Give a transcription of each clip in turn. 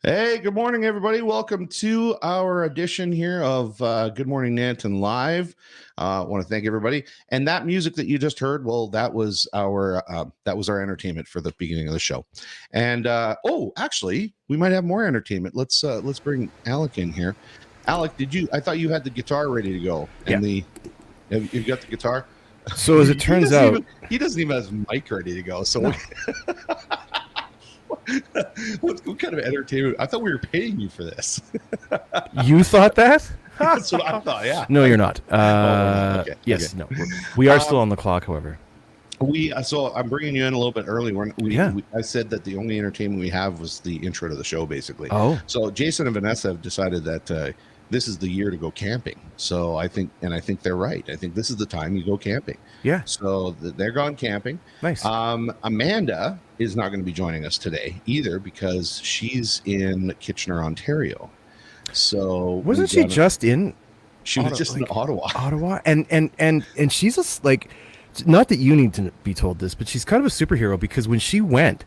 Hey, good morning, everybody. Welcome to our edition here of Good Morning Nanton Live. I want to thank everybody. And that music that you just heard, well, that was our entertainment for the beginning of the show. And actually, we might have more entertainment. Let's bring Alec in here. Alec, I thought you had the guitar ready to go. And you've got the guitar. So as it turns out, he doesn't even have his mic ready to go. So. No. What kind of entertainment? I thought we were paying you for this. You thought that? That's what I thought, yeah. No, you're not. Okay. Yes, no. We are still on the clock, however. So I'm bringing you in a little bit early. I said that the only entertainment we have was the intro to the show, basically. Oh. So Jason and Vanessa have decided that this is the year to go camping. So I think they're right. I think this is the time you go camping. Yeah. So they're gone camping. Nice. Amanda is not going to be joining us today either because she's in Kitchener, Ontario. So wasn't she just in? She was just in Ottawa. Ottawa, and she's just like, not that you need to be told this, but she's kind of a superhero because when she went,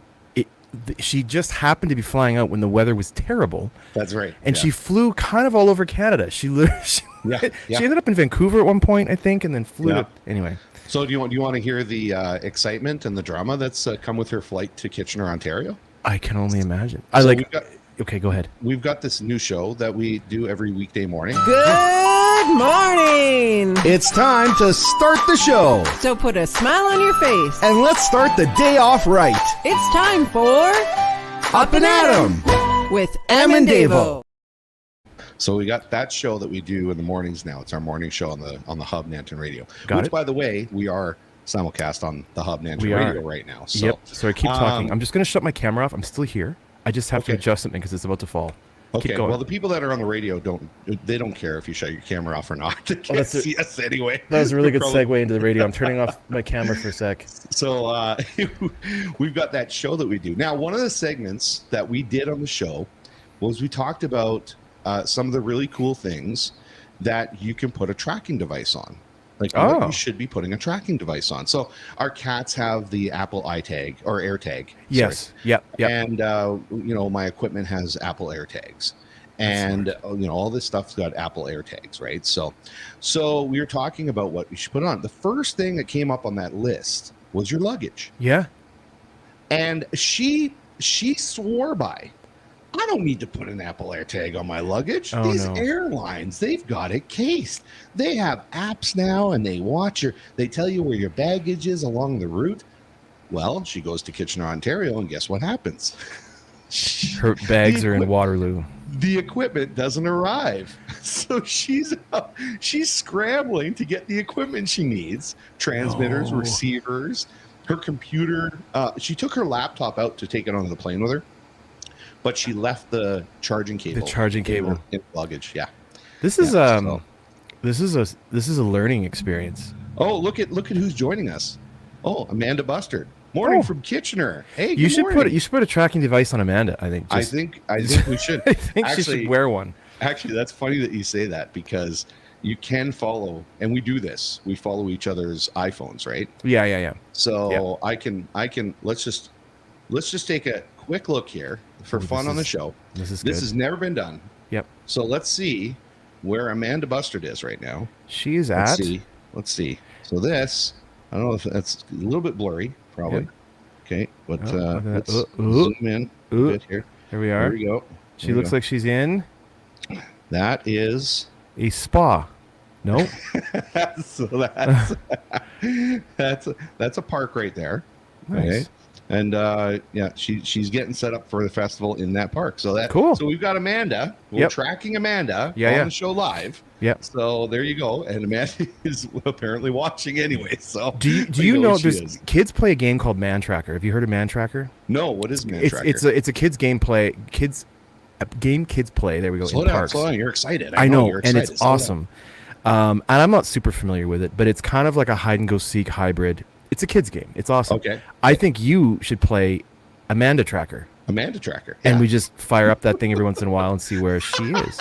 she just happened to be flying out when the weather was terrible. That's right. And she flew kind of all over Canada. She ended up in Vancouver at one point, I think, and then flew. Anyway. So do you want to hear the excitement and the drama that's come with her flight to Kitchener, Ontario? I can only imagine. Okay, go ahead. We've got this new show that we do every weekday morning. Good morning! It's time to start the show. So put a smile on your face. And let's start the day off right. It's time for Up and At 'em with Em and Davo. So we got that show that we do in the mornings now. It's our morning show on the Hub Nanton Radio. Got it. By the way, we are simulcast on the Hub Nanton Radio right now. So, yep. So I keep talking. I'm just going to shut my camera off. I'm still here. I just have to adjust something because it's about to fall. Okay. Well, the people that are on the radio don't care if you shut your camera off or not. They can't see us anyway. That was a really good segue into the radio. I'm turning off my camera for a sec. So we've got that show that we do. Now, one of the segments that we did on the show was we talked about some of the really cool things that you can put a tracking device on. Like what you should be putting a tracking device on. So our cats have the Apple iTag or AirTag. Yes. Yep. And my equipment has Apple AirTags. And all this stuff's got Apple AirTags, right? So we were talking about what you should put on. The first thing that came up on that list was your luggage. Yeah. And she swore by, I don't need to put an Apple AirTag on my luggage. These airlines, they've got it cased. They have apps now, and they tell you where your baggage is along the route. Well, she goes to Kitchener, Ontario, and guess what happens? Her bags are in Waterloo. The equipment doesn't arrive. So she's scrambling to get the equipment she needs. Transmitters, receivers, her computer. She took her laptop out to take it onto the plane with her. But she left the charging cable. In luggage, yeah. This is a learning experience. Oh, look at who's joining us. Oh, Amanda Bustard. Morning from Kitchener. Hey, you should put a tracking device on Amanda. I think. I think we should. I think she should wear one. Actually, that's funny that you say that because you can follow, and we do this. We follow each other's iPhones, right? Yeah. So I can. Let's just take a quick look here for fun on the show. This has never been done. Yep. So let's see where Amanda Bustard is right now. She is Let's see. So this, I don't know if that's a little bit blurry, probably. Yep. Okay, but let's zoom in a bit here. There we are. There we go. She looks like she's in. That is a spa. No. So that's a park right there. Nice. Okay. And she's getting set up for the festival in that park. So that's cool. So we've got Amanda. We're tracking Amanda on the show live. Yep. So there you go. And Amanda is apparently watching anyway. So do you know there's kids play a game called Man Tracker? Have you heard of Man Tracker? No. What is Man Tracker? It's a kids game play. Kids play. There we go. Slow down. You're excited. I know, you're excited. And it's awesome. And I'm not super familiar with it, but it's kind of like a hide and go seek hybrid. It's a kids game. It's awesome. Okay. I think you should play Amanda Tracker. Amanda Tracker. And we just fire up that thing every once in a while and see where she is.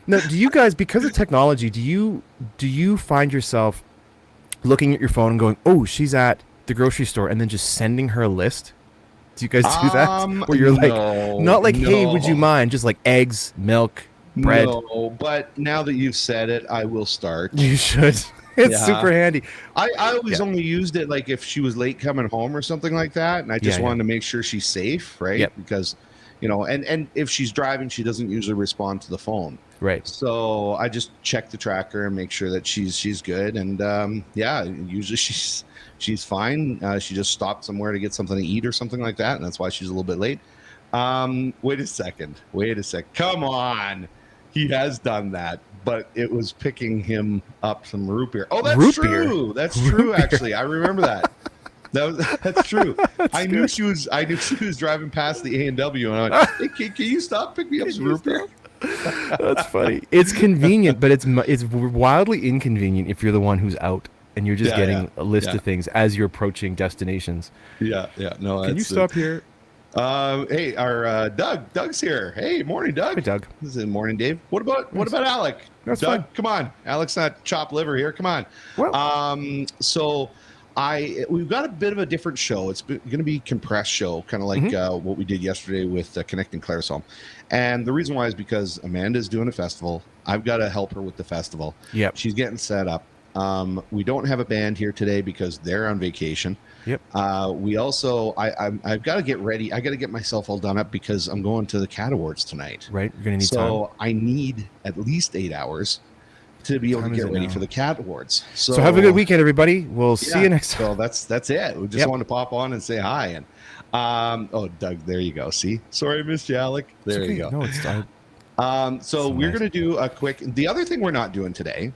Now, do you guys, because of technology, do you find yourself looking at your phone and going, "Oh, she's at the grocery store," and then just sending her a list? Do you guys do that? Where you're like, not like, hey, would you mind? Just like eggs, milk, bread. No, but now that you've said it, I will start. You should. It's super handy. I always only used it like if she was late coming home or something like that, and I just wanted to make sure she's safe, right? Yep. Because, and if she's driving, she doesn't usually respond to the phone. Right. So I just check the tracker and make sure that she's good, and usually she's fine. She just stopped somewhere to get something to eat or something like that, and that's why she's a little bit late. Wait a second. Come on. He has done that, but it was picking him up some root beer. Oh, that's true. That's true. Actually, I remember that. That's true. I knew she was driving past the A&W, and I went, "Hey, can you stop picking me up some root beer?" That's funny. It's convenient, but it's wildly inconvenient if you're the one who's out and you're just getting a list of things as you're approaching destinations. Yeah. No, can you stop here? Hey, our Doug's here. Hey, morning, Doug. Hey, Doug. This is morning, Dave. What about Alec? That's Doug, fine. Come on. Alec's not chopped liver here. Come on. Well, so we've got a bit of a different show. It's going to be a compressed show, kind of like what we did yesterday with Connecting Claresholm. And the reason why is because Amanda's doing a festival. I've got to help her with the festival. Yep. She's getting set up. We don't have a band here today because they're on vacation. Yep. We also, I've got to get ready. I got to get myself all done up because I'm going to the Cat Awards tonight. Right. You're going to need time. So I need at least 8 hours to be able to get ready for the Cat Awards. So have a good weekend, everybody. We'll see you next time. So that's it. We just wanted to pop on and say hi. And Doug, there you go. See, sorry I missed you, Alec. There you go. No, it's so we're going to do a quick. The other thing we're not doing today,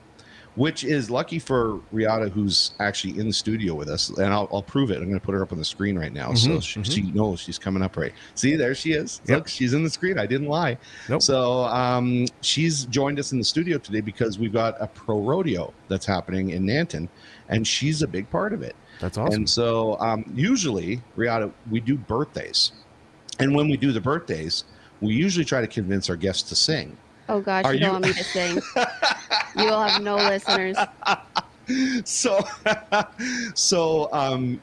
which is lucky for Reata, who's actually in the studio with us, and I'll prove it. I'm going to put her up on the screen right now, so she knows she's coming up right. See, there she is. Yep. Look, she's in the screen. I didn't lie. Nope. So she's joined us in the studio today because we've got a pro rodeo that's happening in Nanton, and she's a big part of it. That's awesome. And so usually, Reata, we do birthdays, and when we do the birthdays, we usually try to convince our guests to sing. Oh gosh, you don't want me to sing. You will have no listeners. So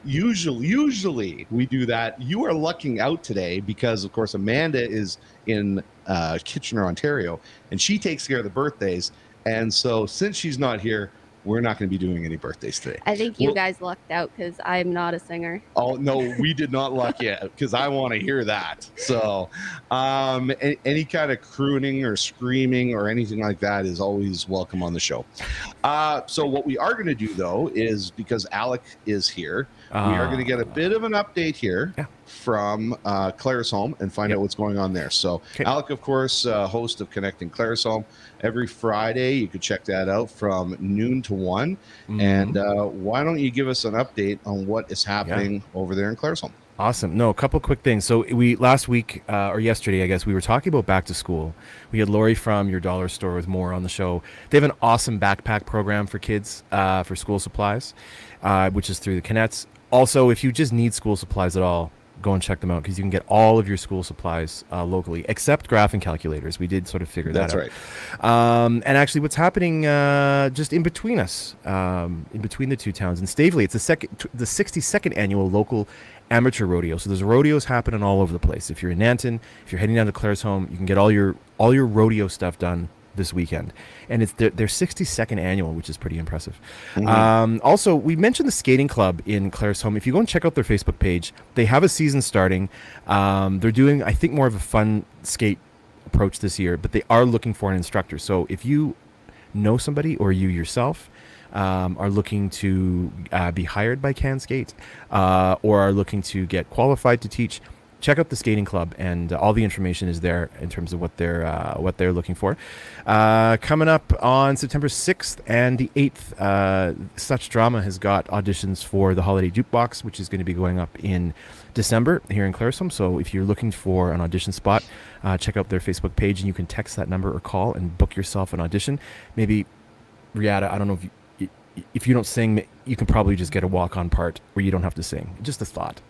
usually we do that. You are lucking out today because, of course, Amanda is in Kitchener, Ontario, and she takes care of the birthdays. And so since she's not here, we're not going to be doing any birthdays today. I think you guys lucked out because I'm not a singer. Oh, no, we did not luck yet because I want to hear that. So any kind of crooning or screaming or anything like that is always welcome on the show. So what we are going to do, though, is because Alec is here, we are going to get a bit of an update here from Claresholm and find out what's going on there. So Alec, of course, host of Connecting Claresholm. Every Friday, you could check that out from noon to 1. And why don't you give us an update on what is happening over there in Claresholm? Awesome. No, a couple quick things. So we last week or yesterday, I guess, we were talking about back to school. We had Lori from Your Dollar Store with more on the show. They have an awesome backpack program for kids for school supplies, which is through the Canets. Also, if you just need school supplies at all, go and check them out because you can get all of your school supplies locally, except graphing calculators. We did sort of figure that out. That's right. And actually, what's happening just in between us, in between the two towns in Stavely, it's the 62nd annual local amateur rodeo. So there's rodeos happening all over the place. If you're in Nanton, if you're heading down to Claresholm, you can get all your rodeo stuff done this weekend, and it's their 62nd annual, which is pretty impressive. Also, we mentioned the skating club in Claresholm. If you go and check out their Facebook page, they have a season starting. They're doing, I think, more of a fun skate approach this year, but they are looking for an instructor. So if you know somebody or you yourself are looking to be hired by Can Skate or are looking to get qualified to teach, check out the skating club, and all the information is there in terms of what they're looking for. Coming up on September 6th and the 8th, Such Drama has got auditions for the Holiday Jukebox, which is going to be going up in December here in Claresholm. So if you're looking for an audition spot, check out their Facebook page, and you can text that number or call and book yourself an audition. Maybe, Reata, I don't know if you don't sing, you can probably just get a walk-on part where you don't have to sing. Just a thought.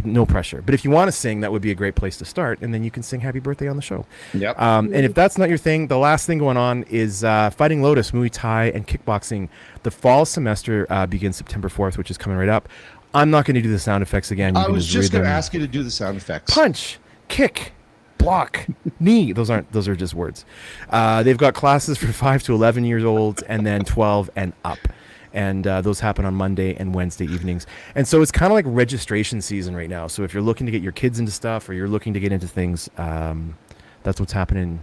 No pressure. But if you want to sing, that would be a great place to start, and then you can sing Happy Birthday on the show. Yep. And if that's not your thing, the last thing going on is Fighting Lotus, Muay Thai, and kickboxing. The fall semester begins September 4th, which is coming right up. I'm not going to do the sound effects again. You I can was just read going to them. ask you to do the sound effects. Punch, kick, block, knee. Those are just words. They've got classes for 5 to 11 years old and then 12 and up. And those happen on Monday and Wednesday evenings. And so it's kind of like registration season right now. So if you're looking to get your kids into stuff or you're looking to get into things, that's what's happening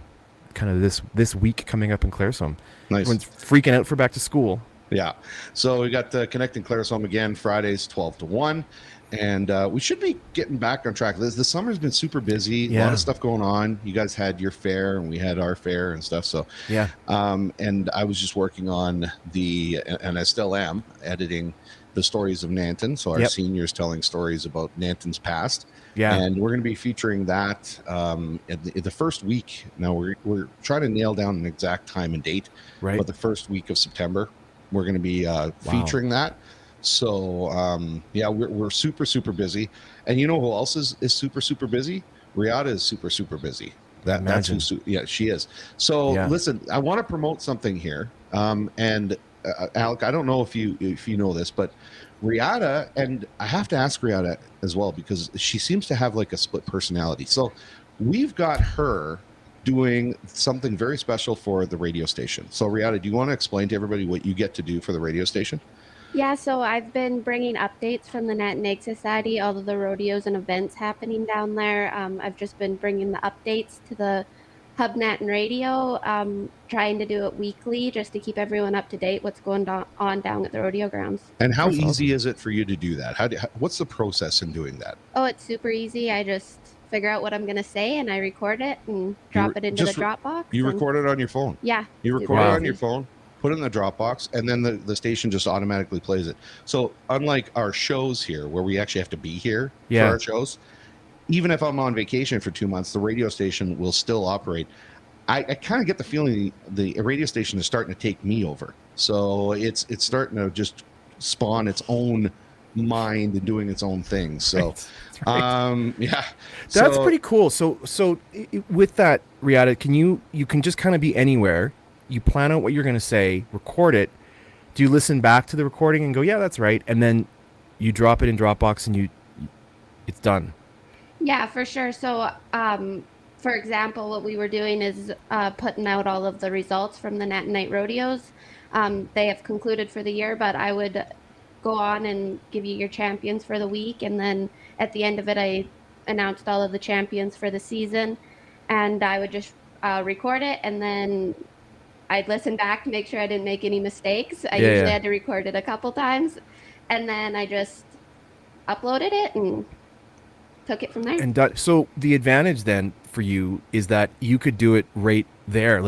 kind of this week coming up in Claresholm. Nice. Everyone's freaking out for back to school. Yeah. So we got Connecting Claresholm again, Fridays 12 to 1. And we should be getting back on track. The summer's been super busy. A lot of stuff going on. You guys had your fair and we had our fair and stuff. So yeah. And I was just working on and I still am editing the stories of Nanton. So our seniors telling stories about Nanton's past. Yeah. And we're going to be featuring that the first week. Now we're trying to nail down an exact time and date. Right. But the first week of September, we're going to be featuring that. So we're super, super busy. And you know who else is super, super busy? Reata is super, super busy. That's who, she is. So listen, I want to promote something here. And Alec, I don't know if you know this, but Reata, and I have to ask Reata as well, because she seems to have like a split personality. So we've got her doing something very special for the radio station. So Reata, do you want to explain to everybody what you get to do for the radio station? Yeah, so I've been bringing updates from the Nanton Egg Society, all of the rodeos and events happening down there. I've just been bringing the updates to the Hub Nanton Radio, trying to do it weekly just to keep everyone up to date what's going on down at the rodeo grounds. And how easy is it for you to do that? What's the process in doing that? Oh, it's super easy. I just figure out what I'm going to say and I record it and drop it into the Dropbox. You record it on your phone? Yeah. You record it on your phone, put it in the Dropbox, and then the station just automatically plays it. So unlike our shows here where we actually have to be here for our shows, even if I'm on vacation for 2 months, the radio station will still operate. I kind of get the feeling the radio station is starting to take me over. So it's starting to just spawn its own mind and doing its own thing. So that's pretty cool. So with that, Reata, you can just kind of be anywhere. You plan out what you're going to say, record it. Do you listen back to the recording and go, yeah, that's right, and then you drop it in Dropbox and it's done? Yeah, for sure. So for example, what we were doing is putting out all of the results from the Nanton Night Rodeos. They have concluded for the year, but I would go on and give you your champions for the week, and then at the end of it I announced all of the champions for the season, and I would just record it, and then I'd listen back to make sure I didn't make any mistakes. I usually had to record it a couple times, and then I just uploaded it and took it from there. And so the advantage then for you is that you could do it right there,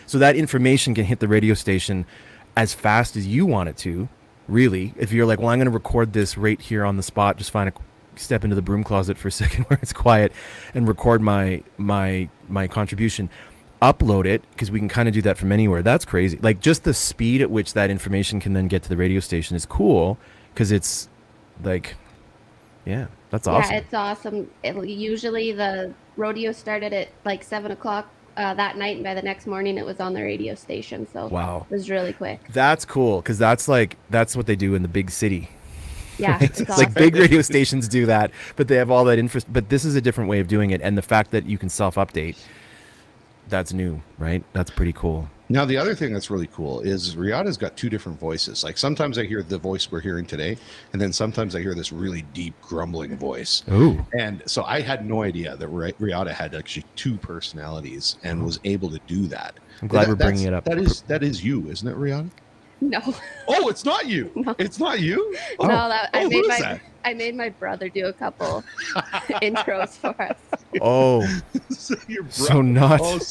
so that information can hit the radio station as fast as you want it to. Really, if you're like, well, I'm going to record this right here on the spot, just step into the broom closet for a second where it's quiet and record my contribution, upload it, because we can kind of do that from anywhere. That's crazy. Like, just the speed at which that information can then get to the radio station is cool, because it's like, that's awesome. Yeah, it's awesome. Usually the rodeo started at like 7:00 that night, and by the next morning it was on the radio station. So it was really quick. That's cool, because that's what they do in the big city. Yeah, it's awesome. Like big radio stations do that, but they have all that info. But this is a different way of doing it, and the fact that you can self-update, that's new, right? That's pretty cool. Now, the other thing that's really cool is Reata's got two different voices. Like, sometimes I hear the voice we're hearing today, and then sometimes I hear this really deep, grumbling voice. Ooh. And so I had no idea that Reata had actually two personalities and was able to do that. I'm glad we're bringing it up. That is you, isn't it, Reata? No. Oh, it's not you. No. It's not you? Oh. No, I made my brother do a couple intros for us. Oh. So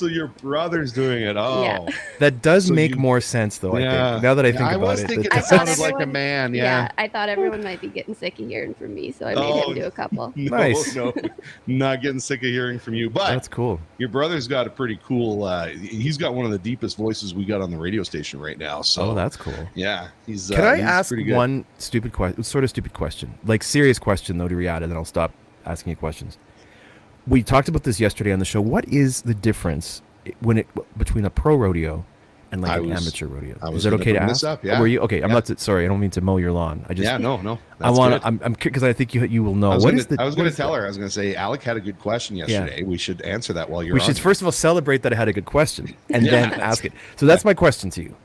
your brother's doing it. Oh. Yeah. That does make more sense, though, I think. Now that I think about it. I was thinking it sounded like a man, Yeah, I thought everyone might be getting sick of hearing from me, so I made him do a couple. Nice. No, not getting sick of hearing from you. But that's cool. Your brother's got a pretty cool, he's got one of the deepest voices we got on the radio station right now. So that's cool. Yeah. Can I ask one stupid question? Like, serious question, though, to Reata, then I'll stop asking you questions. We talked about this yesterday on the show. What is the difference between a pro rodeo and like an amateur rodeo? I was Is it okay to bring ask? this up, yeah. Were you okay? I'm Yeah. not. Sorry, I don't mean to mow your lawn. I just. Yeah, no. I want. I'm because I think you will know. I was What gonna, is the? I was what going is to tell the- her. I was going to say Alec had a good question yesterday. We should answer that while you're. We on should here. first of all celebrate that I had a good question and then ask it. So that's my question to you.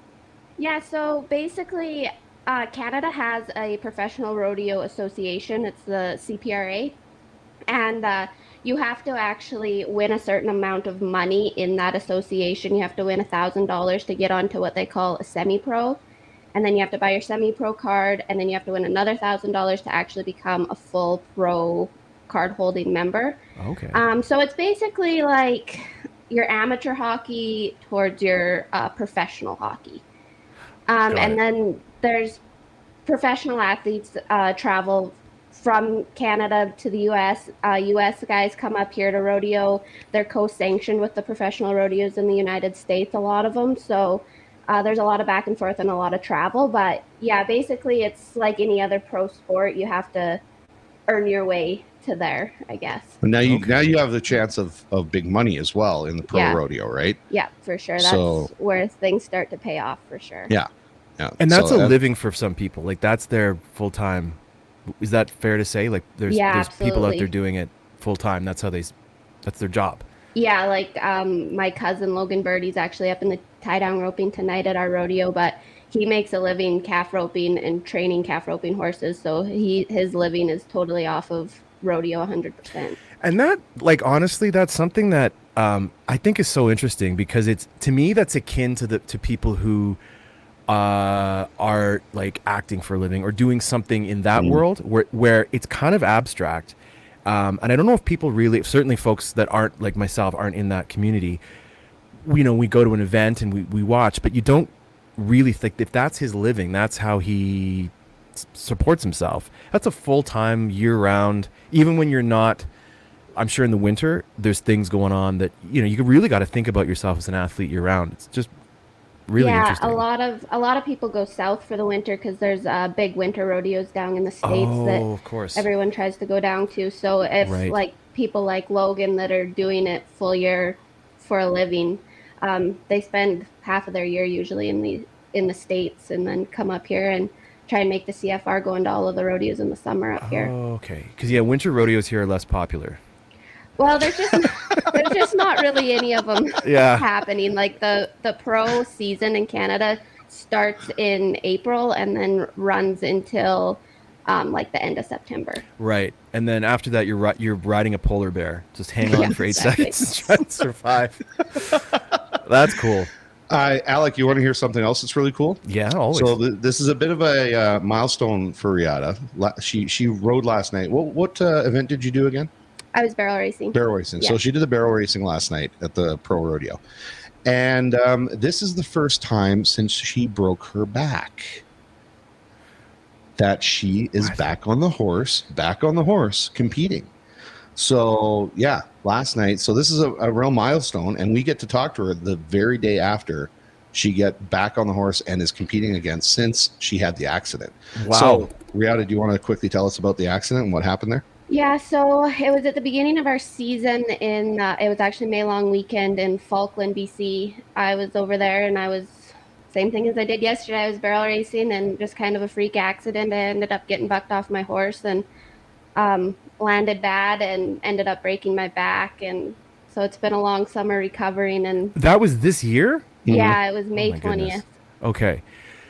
Yeah, so basically, Canada has a professional rodeo association. It's the CPRA, and you have to actually win a certain amount of money in that association. You have to win $1,000 to get onto what they call a semi-pro, and then you have to buy your semi-pro card, and then you have to win another $1,000 to actually become a full pro card-holding member. Okay. So it's basically like your amateur hockey towards your professional hockey. And then there's professional athletes travel from Canada to the U.S. U.S. guys come up here to rodeo. They're co-sanctioned with the professional rodeos in the United States, a lot of them. So there's a lot of back and forth and a lot of travel. But yeah, basically it's like any other pro sport. You have to earn your way to there, I guess. But now you have the chance of big money as well in the pro rodeo, right? Yeah, for sure. That's where things start to pay off for sure. Yeah. And that's a living for some people. Like that's their full time. Is that fair to say? Like there's people out there doing it full time. That's their job. Yeah, like my cousin Logan Birdie's actually up in the tie down roping tonight at our rodeo, but he makes a living calf roping and training calf roping horses. So his living is totally off of rodeo 100%. And that, like, honestly, that's something that I think is so interesting because it's, to me, that's akin to people who are like acting for a living or doing something in that world where it's kind of abstract. And I don't know if people really, certainly folks that aren't like myself, aren't in that community. We go to an event and we watch, but you don't really think if that's his living, that's how he supports himself. That's a full-time year-round. Even when you're not, I'm sure in the winter there's things going on that you really got to think about yourself as an athlete year-round. It's just really interesting. A lot of people go south for the winter because there's big winter rodeos down in the States that of course everyone tries to go down to. So if like people like Logan that are doing it full year for a living, they spend half of their year usually in the States and then come up here and try and make the CFR go into all of the rodeos in the summer up here. Okay, because winter rodeos here are less popular. Well, there's just not really any of them happening. Like the pro season in Canada starts in April and then runs until like the end of September. Right, and then after that, you're riding a polar bear. Just hang on for 8 seconds and try to survive. That's cool. Alec, you want to hear something else that's really cool? Yeah, always. So this is a bit of a milestone for Reata. She rode last night. What event did you do again? I was barrel racing. Barrel racing. Yeah. So she did the barrel racing last night at the pro rodeo. And this is the first time since she broke her back that she is back on the horse competing. So yeah, last night. So this is a real milestone, and we get to talk to her the very day after she get back on the horse and is competing again since she had the accident. Wow. So Reata, do you want to quickly tell us about the accident and what happened there? Yeah, so it was at the beginning of our season it was actually May long weekend in Falkland, BC. I was over there and I was, same thing as I did yesterday, I was barrel racing and just kind of a freak accident. I ended up getting bucked off my horse and landed bad and ended up breaking my back. And so it's been a long summer recovering. And that was this year? Yeah, it was May 20th. Goodness. Okay.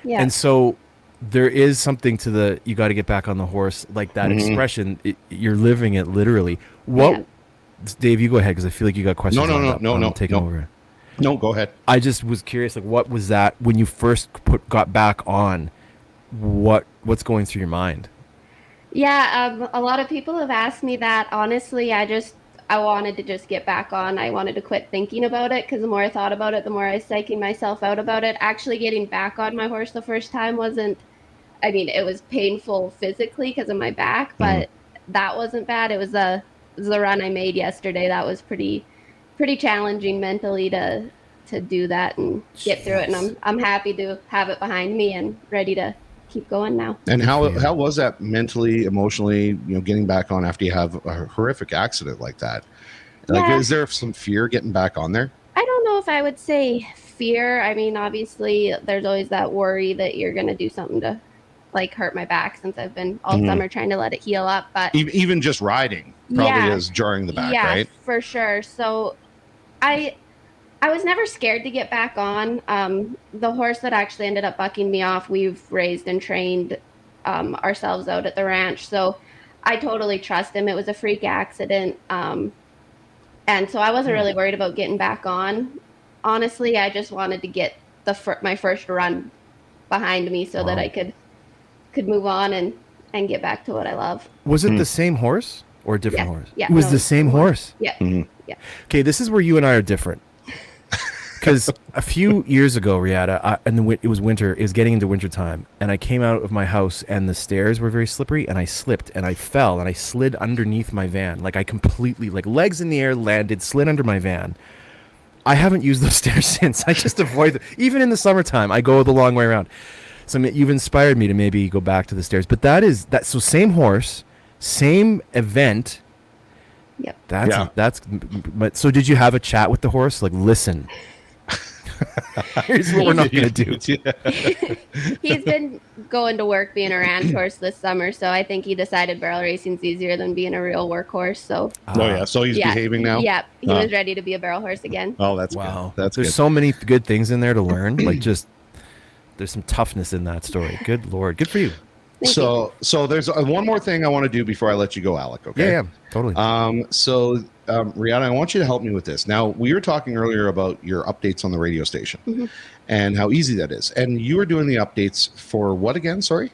Yeah. And so there is something to you got to get back on the horse, like that expression. You're living it literally. Dave, you go ahead because I feel like you got questions. No. Taking over. No, go ahead. I just was curious, like, what was that when you first got back on? What's going through your mind? Yeah, a lot of people have asked me that. Honestly, I wanted to just get back on. I wanted to quit thinking about it because the more I thought about it, the more I was psyching myself out about it. Actually getting back on my horse the first time it was painful physically because of my back, but that wasn't bad. It was the run I made yesterday. That was pretty challenging mentally to do that and get through it. And I'm happy to have it behind me and ready to keep going now. And how was that mentally, emotionally, getting back on after you have a horrific accident like that? Like, is there some fear getting back on there? I don't know if I would say fear. I mean, obviously, there's always that worry that you're going to do something to like hurt my back since I've been all summer trying to let it heal up. But even just riding probably is jarring the back, right? For sure. So I was never scared to get back on. The horse that actually ended up bucking me off, we've raised and trained ourselves out at the ranch. So I totally trust him. It was a freak accident. And so I wasn't really worried about getting back on. Honestly, I just wanted to get my first run behind me so that I could move on and get back to what I love. Was it the same horse or a different horse? Yeah, it was the same horse. Yeah. Yeah. Okay, this is where you and I are different. Because a few years ago, Reata, it was winter. It was getting into winter time, and I came out of my house, and the stairs were very slippery, and I slipped, and I fell, and I slid underneath my van. Like I completely, like legs in the air, landed, slid under my van. I haven't used those stairs since. I just avoid them. Even in the summertime, I go the long way around. So you've inspired me to maybe go back to the stairs. But so same horse, same event. Yep. That's. But so did you have a chat with the horse? Like, listen. Here's what we're not going to do. He's been going to work being a ranch horse this summer, so I think he decided barrel racing's easier than being a real workhorse. So so he's behaving now. Yeah, he was ready to be a barrel horse again. Oh, that's wow. Good. That's There's good. so many good things in there to learn. Like there's some toughness in that story. Good Lord, good for you. So there's one more thing I want to do before I let you go, Alec. Okay. Yeah, totally. Rihanna, I want you to help me with this. Now, we were talking earlier about your updates on the radio station and how easy that is. And you were doing the updates for what again? Sorry?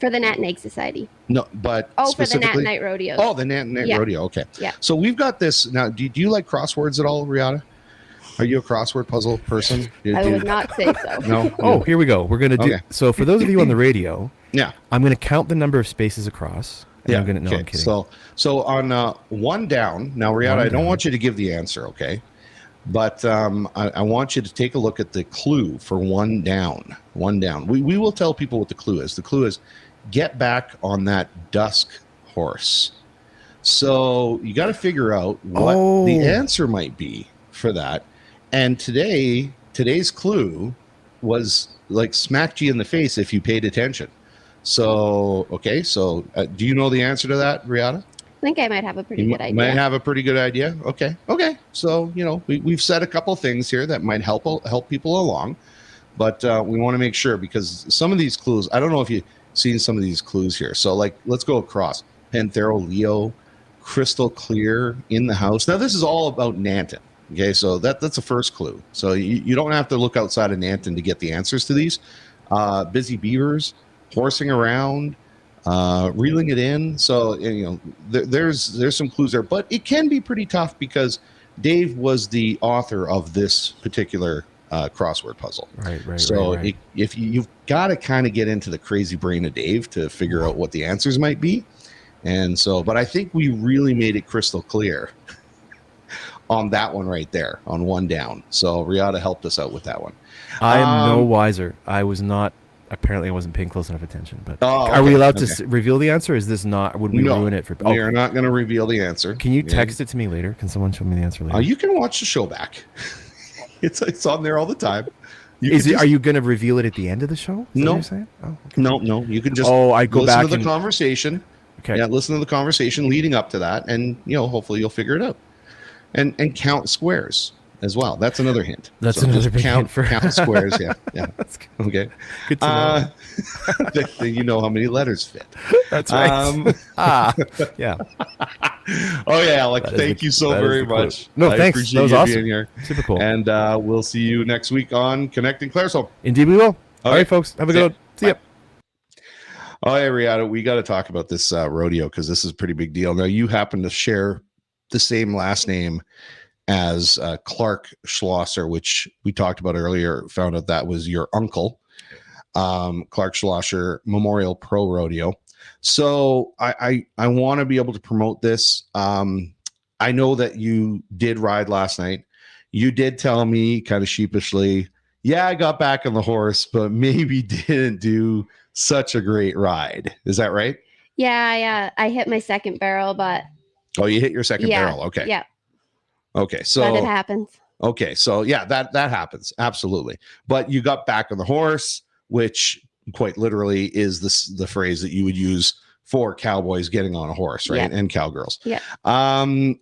For the Nanton Egg Society. No, but for the Nanton Night Rodeo. Oh, the Nanton Night Rodeo. Okay. Yeah. So we've got this. Now, do you like crosswords at all, Rihanna? Are you a crossword puzzle person? I would not say so. No? Oh, here we go. We're going to do. Okay. So for those of you on the radio, I'm going to count the number of spaces across. Yeah. I'm kidding. So on one down, now, Riata, I don't want you to give the answer, okay? But I want you to take a look at the clue for one down. One down. We will tell people what the clue is. The clue is get back on that dusk horse. So you got to figure out what the answer might be for that. And today's clue was like smacked you in the face if you paid attention. So, okay. So, do you know the answer to that, Riata? I think I might have a pretty good idea. Might have a pretty good idea. Okay. So, we've said a couple things here that might help people along, but we want to make sure because some of these clues, I don't know if you've seen some of these clues here. So, like, let's go across. Panthero Leo, Crystal Clear, In the House. Now, this is all about Nanton. Okay, so that's the first clue. So you don't have to look outside of Nanton to get the answers to these. Busy Beavers, Horsing Around, Reeling It In. So there's some clues there, but it can be pretty tough because Dave was the author of this particular crossword puzzle. Right. So if you've got to kind of get into the crazy brain of Dave to figure out what the answers might be, and so, but I think we really made it crystal clear on that one right there, on one down. So Riata helped us out with that one. I am no wiser. I wasn't paying close enough attention. But okay. Are we allowed to reveal the answer? Is this not? Would we ruin it for? We are not going to reveal the answer. Can you text it to me later? Can someone show me the answer later? You can watch the show back. It's on there all the time. Are you going to reveal it at the end of the show? No. What you're saying? Oh, okay. No. You can just I go listen back to the conversation. Okay. Yeah, listen to the conversation leading up to that, and hopefully you'll figure it out. And count squares as well. That's another hint. That's another big hint for count squares. Yeah. That's good. Okay. Good to know. You know how many letters fit. That's right. Yeah. Oh yeah, Alec. Thank you so very much. No, I thanks. appreciate That was you awesome. being here. Super cool. And we'll see you next week on Connecting Claresholm. Indeed, we will. All right, folks. Have a good one. See ya. Oh, hey, Riata, we got to talk about this rodeo because this is a pretty big deal. Now, you happen to share the same last name as Clark Schlosser, which we talked about earlier, found out that was your uncle, Clark Schlosser Memorial Pro Rodeo. So I want to be able to promote this. I know that you did ride last night. You did tell me kind of sheepishly, I got back on the horse, but maybe didn't do such a great ride. Is that right? Yeah, I hit my second barrel, but you hit your second barrel. Okay. Yeah. Okay. So but it happens. Okay, so yeah, that happens absolutely. But you got back on the horse, which quite literally is the phrase that you would use for cowboys getting on a horse, right? Yeah. And cowgirls. Yeah.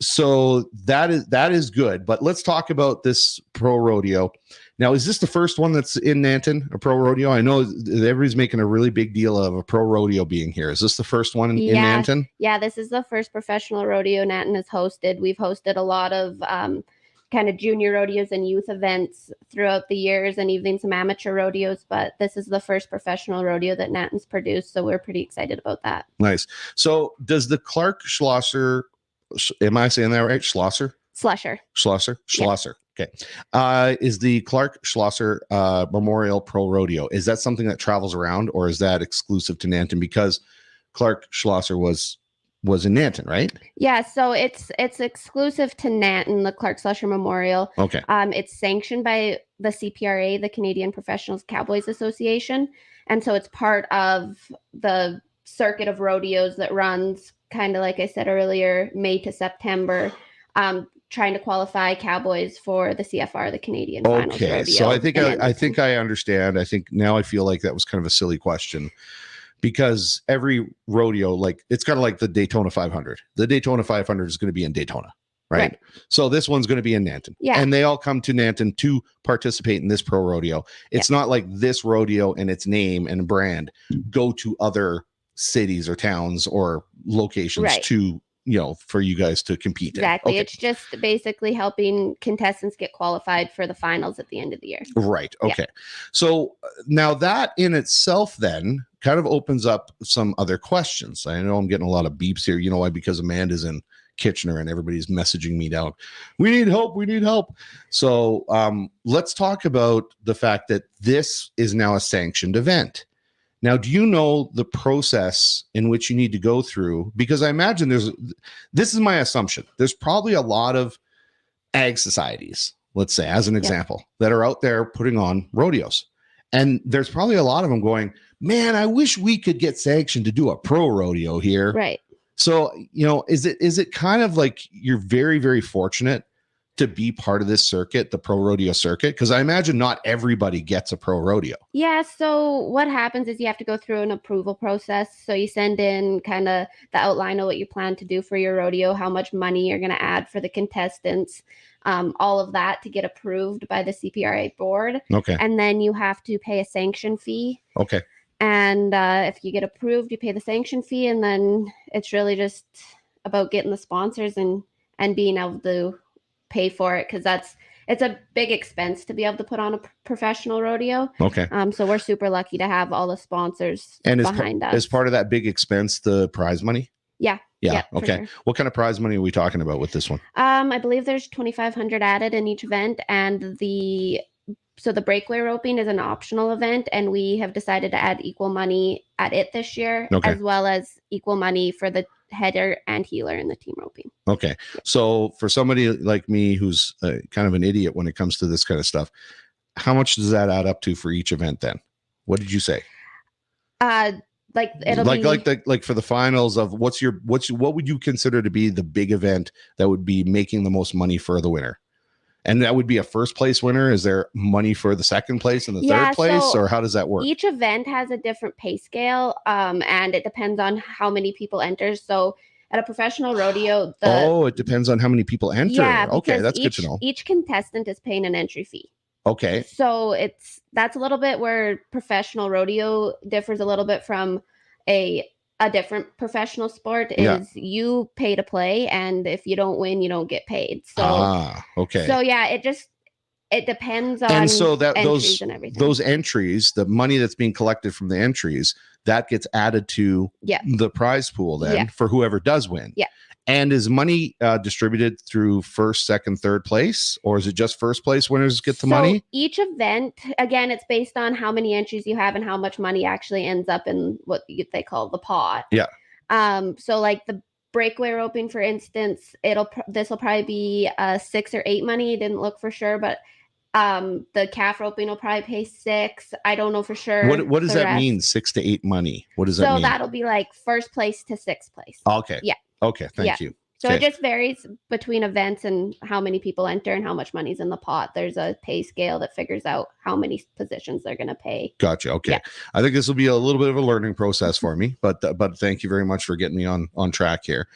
So that is good. But let's talk about this pro rodeo. Now, is this the first one that's in Nanton, a pro rodeo? I know everybody's making a really big deal of a pro rodeo being here. Is this the first one in Nanton? Yeah, this is the first professional rodeo Nanton has hosted. We've hosted a lot of kind of junior rodeos and youth events throughout the years, and even some amateur rodeos, but this is the first professional rodeo that Nanton's produced, so we're pretty excited about that. Nice. So does the Schlosser, am I saying that right? Schlosser. Okay. Is the Schlosser Memorial Pro Rodeo, is that something that travels around, or is that exclusive to Nanton? Because Schlosser was in Nanton, right? Yeah, so it's exclusive to Nanton, the Claresholm Memorial. Okay. It's sanctioned by the CPRA, the Canadian Professional Cowboys Association, and so it's part of the circuit of rodeos that runs kind of like I said earlier, May to September, trying to qualify cowboys for the CFR, the Canadian Finals Rodeo. Okay, so I think I understand. I think now I feel like that was kind of a silly question. Because every rodeo, like it's kind of like the Daytona 500. The Daytona 500 is going to be in Daytona, right? So this one's going to be in Nanton. Yeah. And they all come to Nanton to participate in this pro rodeo. It's not like this rodeo and its name and brand go to other cities or towns or locations to, for you guys to compete Exactly. in. Okay. It's just basically helping contestants get qualified for the finals at the end of the year. Right. Okay. Yeah. So now that in itself then kind of opens up some other questions. I know I'm getting a lot of beeps here. You know why? Because Amanda's in Kitchener and everybody's messaging me down. We need help. We need help. So let's talk about the fact that this is now a sanctioned event. Now, do you know the process in which you need to go through? Because I imagine this is my assumption. There's probably a lot of ag societies, let's say, as an example, that are out there putting on rodeos. And there's probably a lot of them going, man, I wish we could get sanctioned to do a pro rodeo here. Right. So, is it kind of like you're very, very fortunate to be part of this circuit, the pro rodeo circuit? Because I imagine not everybody gets a pro rodeo. Yeah. So what happens is you have to go through an approval process. So you send in kind of the outline of what you plan to do for your rodeo, how much money you're going to add for the contestants, all of that to get approved by the CPRA board. Okay. And then you have to pay a sanction fee. Okay. And if you get approved, you pay the sanction fee, and then it's really just about getting the sponsors and being able to pay for it, because it's a big expense to be able to put on a professional rodeo. Okay. So we're super lucky to have all the sponsors behind us. Is part of that big expense the prize money? Yeah. Yeah. Okay. Sure. What kind of prize money are we talking about with this one? I believe there's $2,500 added in each event, and the breakaway roping is an optional event, and we have decided to add equal money at it this year, as well as equal money for the header and heeler in the team roping. Okay. Yeah. So for somebody like me who's kind of an idiot when it comes to this kind of stuff, how much does that add up to for each event then? What did you say? Like for the finals of what would you consider to be the big event that would be making the most money for the winner? And that would be a first place winner. Is there money for the second place and the third place, or how does that work? Each event has a different pay scale, and it depends on how many people enter. So at a professional rodeo, it depends on how many people enter. Yeah, okay, that's good to know. Each contestant is paying an entry fee. Okay. So that's a little bit where professional rodeo differs a little bit from a different professional sport. Is you pay to play, and if you don't win, you don't get paid. So okay. So yeah, it depends on, and so that entries and everything. Those entries, the money that's being collected from the entries, that gets added to the prize pool then for whoever does win. Yeah. And is money distributed through first, second, third place, or is it just first place winners get the money? Each event, again, it's based on how many entries you have and how much money actually ends up in what they call the pot. Yeah. So like the breakaway roping, for instance, this will probably be 6 or 8 money. Didn't look for sure, but the calf roping will probably pay 6. I don't know for sure. What does that mean? 6 to 8 money. What does that mean? So that'll be like first place to 6th place. Okay. Yeah. Okay. Thank you. So it Okay. just varies between events and how many people enter and how much money's in the pot. There's a pay scale that figures out how many positions they're going to pay. Gotcha. Okay. Yeah. I think this will be a little bit of a learning process for me, but thank you very much for getting me on track here.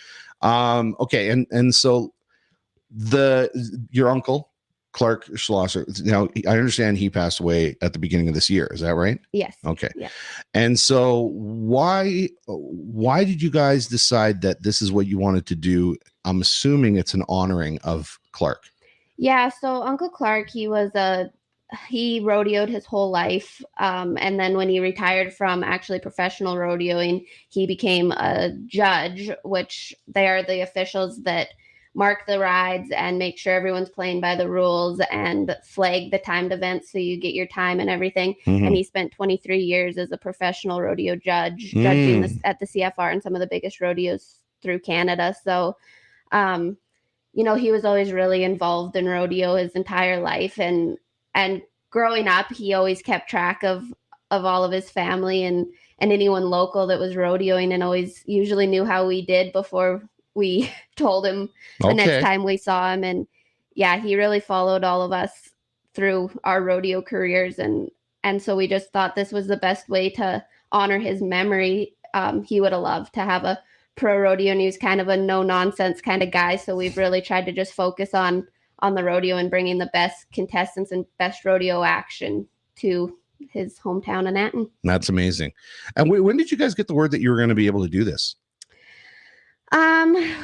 Okay. And so your uncle, Clark Schlosser, now I understand he passed away at the beginning of this year. Is that right? Yes. Okay. Yeah. And so why did you guys decide that this is what you wanted to do? I'm assuming it's an honoring of Clark. Yeah. So Uncle Clark, he rodeoed his whole life. And then when he retired from actually professional rodeoing, he became a judge, which they are the officials that mark the rides and make sure everyone's playing by the rules and flag the timed events so you get your time and everything. Mhm. And he spent 23 years as a professional rodeo judge, judging this at the CFR and some of the biggest rodeos through Canada. So, he was always really involved in rodeo his entire life. And growing up, he always kept track of all of his family and anyone local that was rodeoing, and always usually knew how we did before we told him the next time we saw him. And yeah, he really followed all of us through our rodeo careers. And so we just thought this was the best way to honor his memory. He would have loved to have a pro rodeo, and he was kind of a no nonsense kind of guy. So we've really tried to just focus on the rodeo and bringing the best contestants and best rodeo action to his hometown of Nanton. That's amazing. And when did you guys get the word that you were going to be able to do this?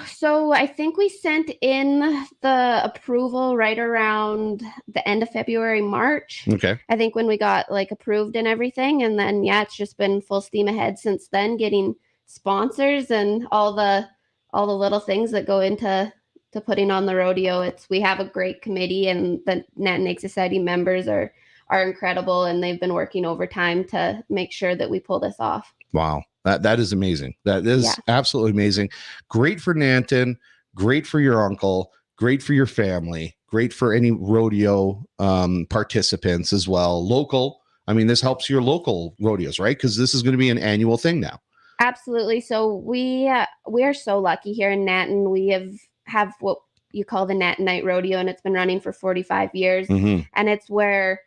So I think we sent in the approval right around the end of February, March. Okay. I think when we got approved and everything. And then, yeah, it's just been full steam ahead since then, getting sponsors and all the little things that go into putting on the rodeo. We have a great committee, and the Nanton Egg Society members are incredible, and they've been working overtime to make sure that we pull this off. Wow. That is amazing. That is absolutely amazing. Great for Nanton, great for your uncle, great for your family, great for any rodeo participants as well. Local. I mean, this helps your local rodeos, right? Because this is going to be an annual thing now. Absolutely. So we are so lucky here in Nanton. We have what you call the Nanton Night Rodeo, and it's been running for 45 years. Mm-hmm. And it's where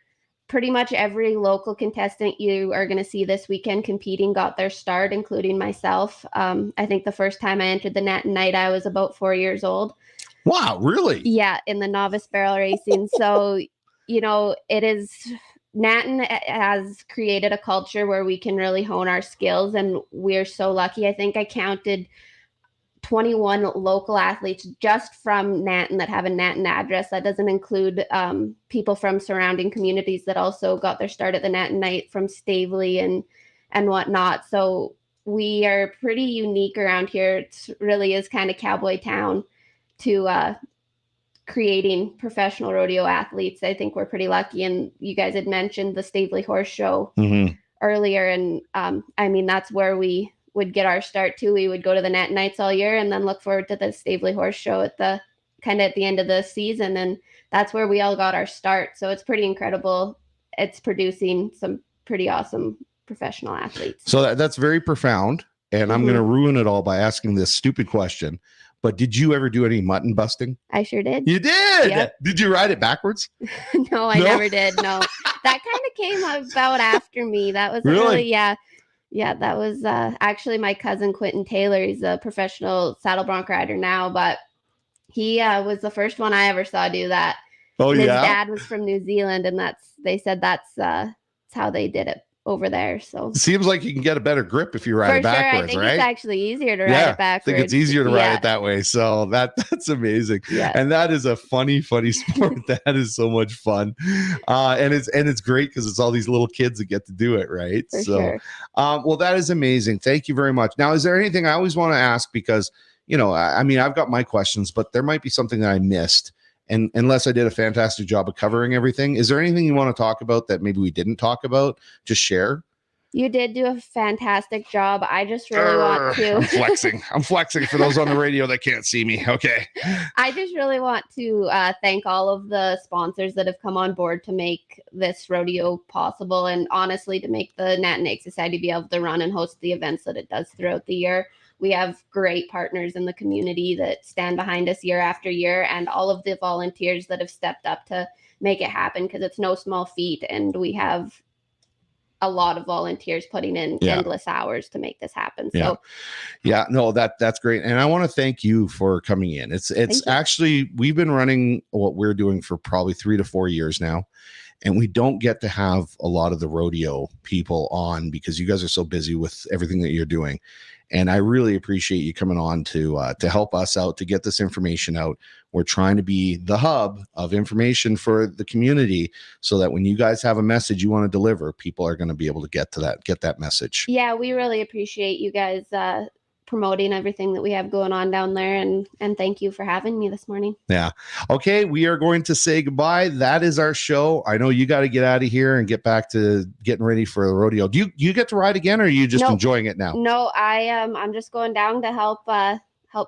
pretty much every local contestant you are going to see this weekend competing got their start, including myself. I think the first time I entered the Nanton Night, I was about 4 years old. Wow, really? Yeah, in the novice barrel racing. So, Nanton has created a culture where we can really hone our skills, and we're so lucky. I think I counted 21 local athletes just from Nanton that have a Nanton address. That doesn't include people from surrounding communities that also got their start at the Nanton Night from Stavely and whatnot. So we are pretty unique around here. It really is kind of cowboy town to creating professional rodeo athletes. I think we're pretty lucky. And you guys had mentioned the Stavely Horse Show earlier. And that's where we would get our start too. We would go to the Nanton Nights all year and then look forward to the Stavely Horse Show at the end of the season. And that's where we all got our start. So it's pretty incredible. It's producing some pretty awesome professional athletes. So that's very profound. And I'm going to ruin it all by asking this stupid question. But did you ever do any mutton busting? I sure did. You did? Yep. Did you ride it backwards? No, I never did. No, that kind of came about after me. That was really yeah, that was actually my cousin Quentin Taylor. He's a professional saddle bronc rider now, but he was the first one I ever saw do that. Oh, and yeah? His dad was from New Zealand, and they said that's how they did it over there. So seems like you can get a better grip if you ride it backwards, I think right? it's actually easier to ride it backwards. I think it's easier to ride it that way. So that's amazing. Yeah. And that is a funny sport. That is so much fun. And it's great because it's all these little kids that get to do it, right? For sure. Well, that is amazing. Thank you very much. Now, is there anything I always want to ask? Because, I've got my questions, but there might be something that I missed. And unless I did a fantastic job of covering everything, is there anything you want to talk about that maybe we didn't talk about? Just share. You did do a fantastic job. I just really want to. I'm flexing for those on the radio that can't see me. Okay. I just really want to thank all of the sponsors that have come on board to make this rodeo possible, and honestly, to make the Nanton Egg Society be able to run and host the events that it does throughout the year. We have great partners in the community that stand behind us year after year, and all of the volunteers that have stepped up to make it happen, because it's no small feat, and we have a lot of volunteers putting in endless hours to make this happen. So no, that's great. And I want to thank you for coming in. It's actually, we've been running what we're doing for probably 3 to 4 years now. And we don't get to have a lot of the rodeo people on because you guys are so busy with everything that you're doing. And I really appreciate you coming on to help us out, to get this information out. We're trying to be the hub of information for the community so that when you guys have a message you want to deliver, people are going to be able to get that message. Yeah, we really appreciate you guys promoting everything that we have going on down there, and thank you for having me this morning. Yeah. Okay, we are going to say goodbye. That is our show. I know you got to get out of here and get back to getting ready for the rodeo. Do you get to ride again, or are you just enjoying it now? No, I'm just going down to help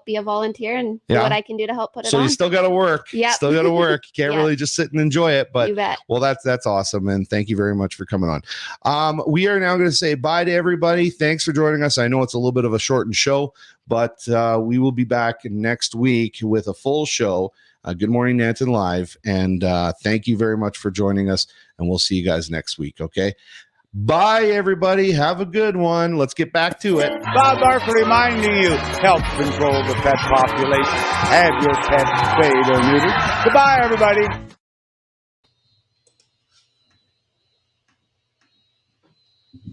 be a volunteer and do what I can do to help put it on. So you still got to work. Yeah. Still got to work. You can't really just sit and enjoy it. But you bet. Well, that's awesome. And thank you very much for coming on. We are now going to say bye to everybody. Thanks for joining us. I know it's a little bit of a shortened show, but we will be back next week with a full show. Good Morning Nanton Live. And thank you very much for joining us. And we'll see you guys next week. Okay. Bye, everybody. Have a good one. Let's get back to it. Bob Barker reminding you, help control the pet population. Have your pet spayed or neutered. Goodbye, everybody.